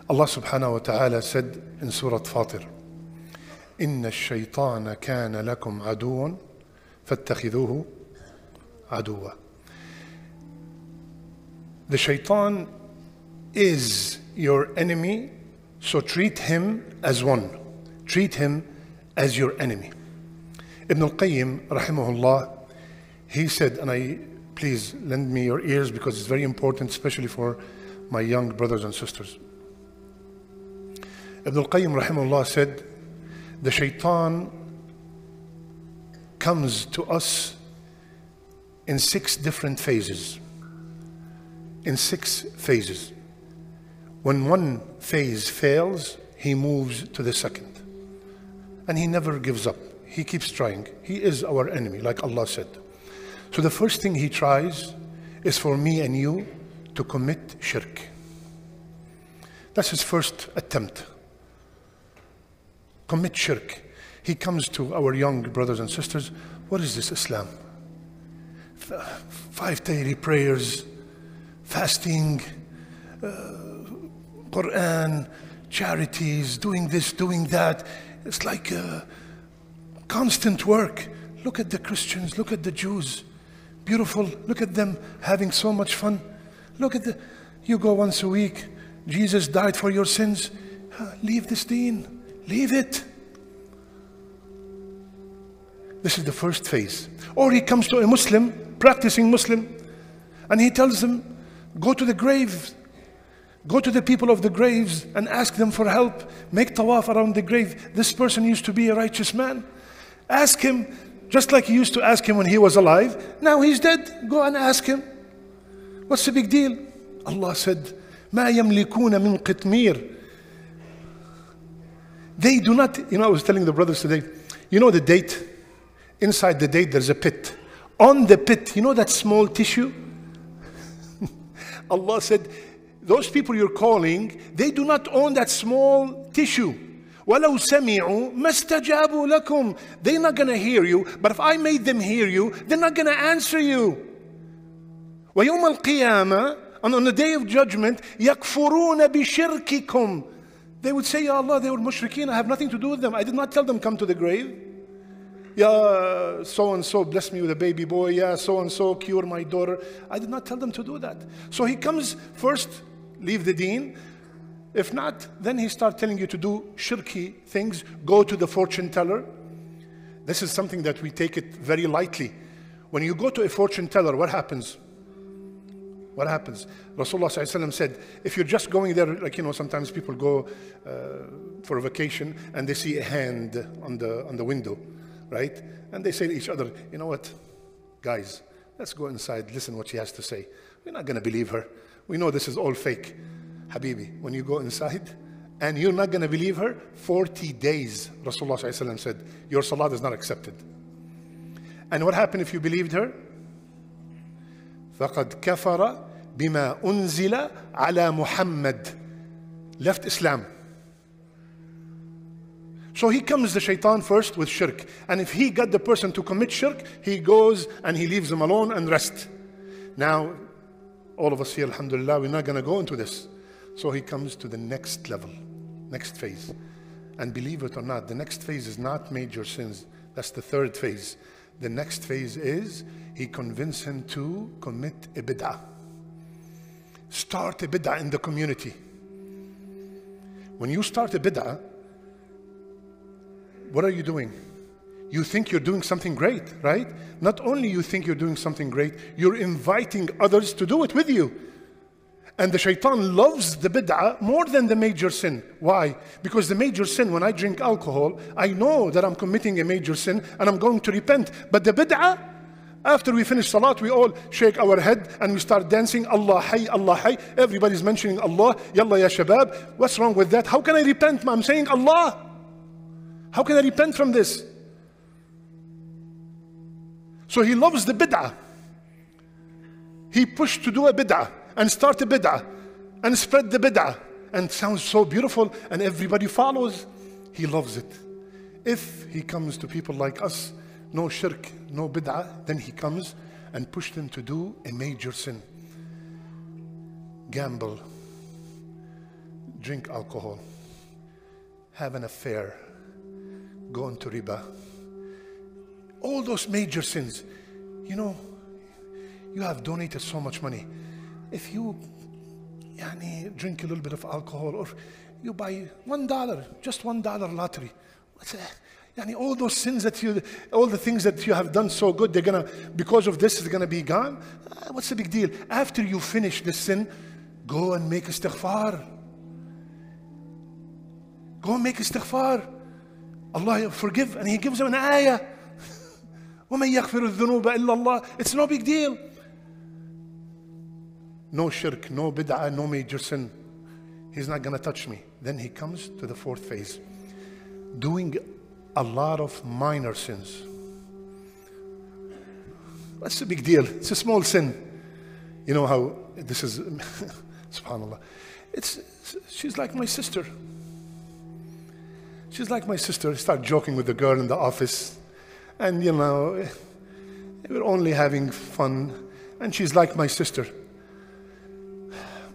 Allah subhanahu wa ta'ala said in Surah Fatir, إِنَّ الشَّيْطَانَ كَانَ لَكُمْ عَدُوًا فَاتَّخِذُوهُ عَدُوًا. The shaitan is your enemy, so treat him as one. Treat him as your enemy. Ibn al-Qayyim, rahimahullah, he said, and please lend me your ears because it's very important, especially for my young brothers and sisters. Ibn al-Qayyim, rahimahullah, said, the shaitan comes to us in 6 different phases. In 6 phases. When one phase fails, he moves to the second. And he never gives up. He keeps trying. He is our enemy, like Allah said. So the first thing he tries is for me and you to commit shirk. That's his first attempt. Commit shirk. He comes to our young brothers and sisters. What is this Islam? 5 daily prayers, fasting, Quran, charities, doing this, doing that. It's like constant work. Look at the Christians, look at the Jews. Beautiful, look at them having so much fun. Look at you go once a week. Jesus died for your sins. Leave this deen, leave it. This is the first phase. Or he comes to a Muslim, practicing Muslim, and he tells them, go to the graves. Go to the people of the graves and ask them for help. Make tawaf around the grave. This person used to be a righteous man. Ask him, just like you used to ask him when he was alive. Now he's dead. Go and ask him. What's the big deal? Allah said, مَا يَمْلِكُونَ مِنْ قِطْمِيرٍ. They do not, I was telling the brothers today, the date? Inside the date there's a pit. On the pit, that small tissue? Allah said, those people you're calling, they do not own that small tissue. وَلَوْ سَمِعُوا مَا اسْتَجَابُوا لَكُمْ. They're not going to hear you, but if I made them hear you, they're not going to answer you. وَيَوْمَ الْقِيَامَةِ, and on the day of judgment, يَكْفُرُونَ بِشِرْكِكُمْ. They would say, Ya Allah, they were mushrikeen, I have nothing to do with them. I did not tell them come to the grave. Yeah, so-and-so bless me with a baby boy. Yeah, so-and-so cure my daughter. I did not tell them to do that. So he comes first, leave the deen. If not, then he starts telling you to do shirky things. Go to the fortune teller. This is something that we take it very lightly. When you go to a fortune teller, what happens? What happens? Rasulullah ﷺ said, if you're just going there, like sometimes people go for a vacation and they see a hand on the window, right? And they say to each other, you know what, guys, let's go inside, listen what she has to say. We're not going to believe her. We know this is all fake. Habibi, when you go inside and you're not going to believe her, 40 days, Rasulullah ﷺ said, your salat is not accepted. And what happened if you believed her? فَقَدْ كَفَرَ بِمَا أُنزِلَ عَلَى مُحَمَّدٍ. Left Islam. So he comes, the shaitan, first with shirk. And if he got the person to commit shirk, he goes and he leaves them alone and rest. Now, all of us here, alhamdulillah, we're not going to go into this. So he comes to the next level, next phase. And believe it or not, the next phase is not major sins. That's the third phase. The next phase is he convinced him to commit a bid'ah. Start a bid'ah in the community. When you start a bid'ah, what are you doing? You think you're doing something great, right? Not only you think you're doing something great, you're inviting others to do it with you. And the shaitan loves the bid'ah more than the major sin. Why? Because the major sin, when I drink alcohol, I know that I'm committing a major sin and I'm going to repent. But the bid'ah, after we finish salat, we all shake our head and we start dancing. Allah hay, Allah hay. Everybody's mentioning Allah. Yalla ya shabab. What's wrong with that? How can I repent? I'm saying Allah. How can I repent from this? So he loves the bid'ah. He pushed to do a bid'ah and start a bid'ah and spread the bid'ah. And it sounds so beautiful and everybody follows. He loves it. If he comes to people like us, no shirk, no bid'ah, then he comes and pushes them to do a major sin. Gamble, drink alcohol, have an affair, go into riba. All those major sins. You know, you have donated so much money. If you drink a little bit of alcohol, or you buy $1, just $1 lottery, all those sins all the things that you have done so good, because of this, it's gonna be gone. What's the big deal? After you finish this sin, go and make istighfar. Go and make istighfar. Allah forgive, and He gives them an ayah. وَمَنْ يَغْفِرُ الذُّنُوبَ إِلَّا اللَّهِ. It's no big deal. No shirk, no bid'ah, no major sin. He's not going to touch me. Then he comes to the fourth phase. Doing a lot of minor sins. What's the big deal? It's a small sin. You know how this is, subhanAllah. She's like my sister. She's like my sister. I start joking with the girl in the office. And we're only having fun. And she's like my sister.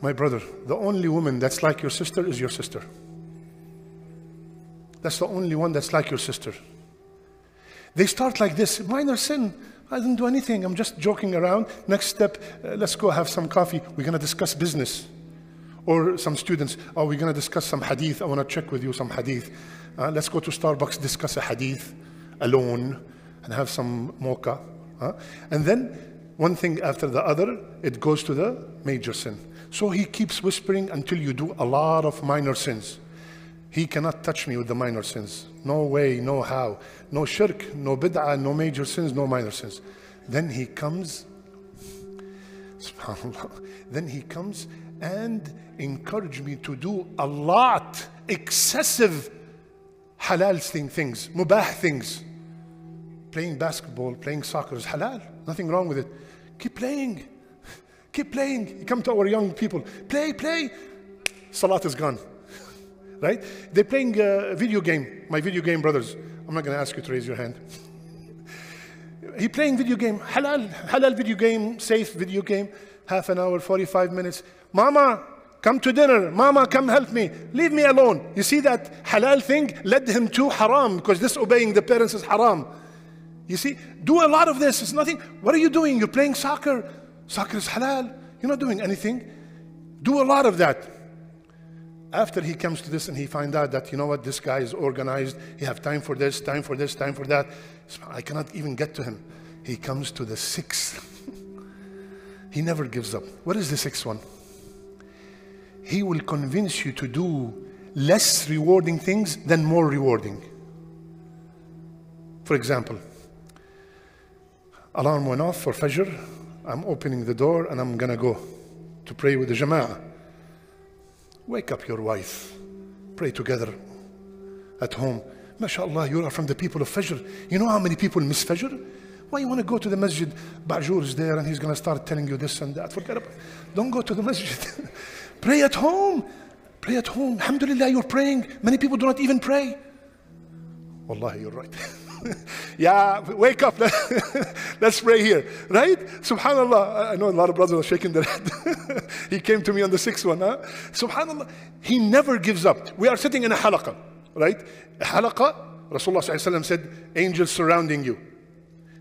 My brother, the only woman that's like your sister is your sister. That's the only one that's like your sister. They start like this, minor sin. I didn't do anything. I'm just joking around. Next step, let's go have some coffee. We're going to discuss business. Or some students, we're going to discuss some hadith. I want to check with you some hadith. Let's go to Starbucks, discuss a hadith alone and have some mocha. And then one thing after the other, it goes to the major sin. So he keeps whispering until you do a lot of minor sins. He cannot touch me with the minor sins. No way, no how. No shirk, no bid'ah, no major sins, no minor sins. Then he comes, subhanAllah, then he comes and encourage me to do a lot, excessive halal things, mubah things. Playing basketball, playing soccer is halal. Nothing wrong with it. Keep playing. Keep playing. You come to our young people. Play. Salat is gone. Right? They're playing a video game. My video game brothers. I'm not going to ask you to raise your hand. He playing video game. Halal video game. Safe video game. Half an hour, 45 minutes. Mama, come to dinner. Mama, come help me. Leave me alone. You see that halal thing led him to haram, because disobeying the parents is haram. You see, do a lot of this. It's nothing. What are you doing? You're playing soccer. Soccer is halal. You're not doing anything. Do a lot of that. After he comes to this and he finds out that, you know what, this guy is organized. He have time for this, time for this, time for that. I cannot even get to him. He comes to the sixth. He never gives up. What is the sixth one? He will convince you to do less rewarding things than more rewarding. For example, alarm went off for Fajr. I'm opening the door and I'm going to go to pray with the Jama'ah. Wake up your wife. Pray together at home. MashaAllah, you are from the people of Fajr. You know how many people miss Fajr? Why you want to go to the masjid? Ba'jur is there and he's going to start telling you this and that. Forget about it. Don't go to the masjid. Pray at home. Pray at home. Alhamdulillah, you're praying. Many people do not even pray. Wallahi, you're right. Yeah, wake up. Let's pray here. Right? Subhanallah. I know a lot of brothers are shaking their head. He came to me on the sixth one. Subhanallah. He never gives up. We are sitting in a halaqah. Right? A halaqah, Rasulullah said, angels surrounding you.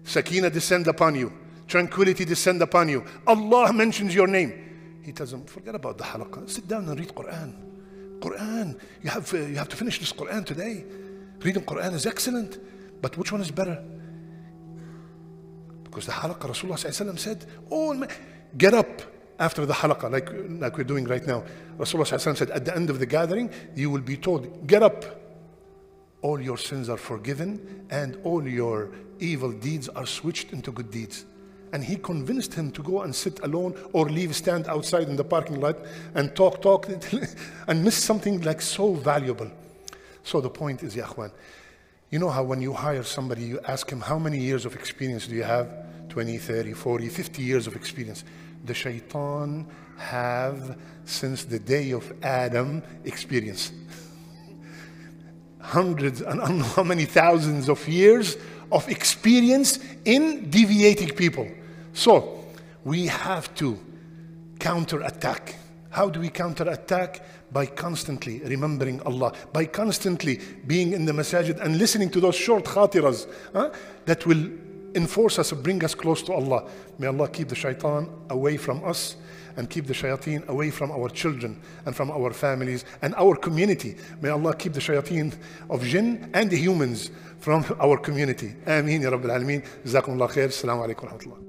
Sakina descend upon you. Tranquility descend upon you. Allah mentions your name. He tells them, forget about the halaqah. Sit down and read Quran. Quran. You have to finish this Quran today. Reading Quran is excellent. But which one is better? Because the halaqah, Rasulullah said, get up after the halaqah, like we're doing right now. Rasulullah said, at the end of the gathering, you will be told, get up. All your sins are forgiven and all your evil deeds are switched into good deeds. And he convinced him to go and sit alone or stand outside in the parking lot and talk and miss something like so valuable. So the point is, ya akhwan, you know how when you hire somebody, you ask him, how many years of experience do you have? 20, 30, 40, 50 years of experience. The shaitan have, since the day of Adam, experience. Hundreds and I don't know how many thousands of years of experience in deviating people. So we have to counterattack. How do we counterattack? By constantly remembering Allah, by constantly being in the masajid and listening to those short khatiras that will enforce us, bring us close to Allah. May Allah keep the shaitan away from us and keep the shayateen away from our children and from our families and our community. May Allah keep the shayateen of jinn and the humans from our community. Ameen ya Rabbil Alameen. Jazakumullah khair. Assalamu alaikum wa rahmatullah.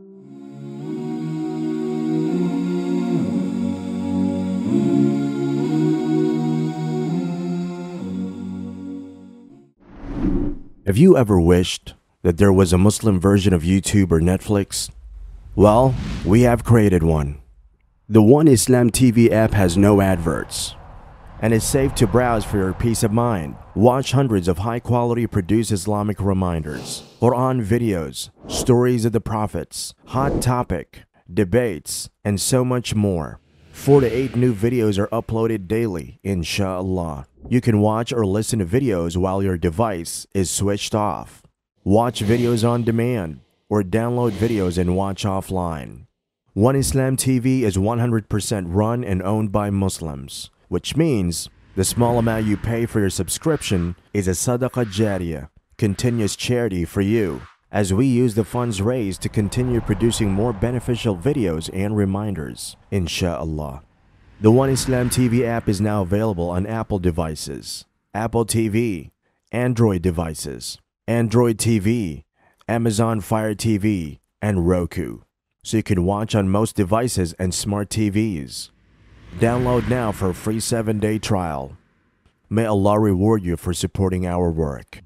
Have you ever wished that there was a Muslim version of YouTube or Netflix? Well, we have created one. The One Islam TV app has no adverts and is safe to browse for your peace of mind. Watch hundreds of high-quality produced Islamic reminders, Quran videos, stories of the prophets, hot topic, debates, and so much more. 4 to 8 new videos are uploaded daily, inshallah. You can watch or listen to videos while your device is switched off. Watch videos on demand or download videos and watch offline. One Islam TV is 100% run and owned by Muslims, which means the small amount you pay for your subscription is a sadaqah jariyah, continuous charity for you, as we use the funds raised to continue producing more beneficial videos and reminders, inshallah. The One Islam TV app is now available on Apple devices, Apple TV, Android devices, Android TV, Amazon Fire TV, and Roku, so you can watch on most devices and smart TVs. Download now for a free 7-day trial. May Allah reward you for supporting our work.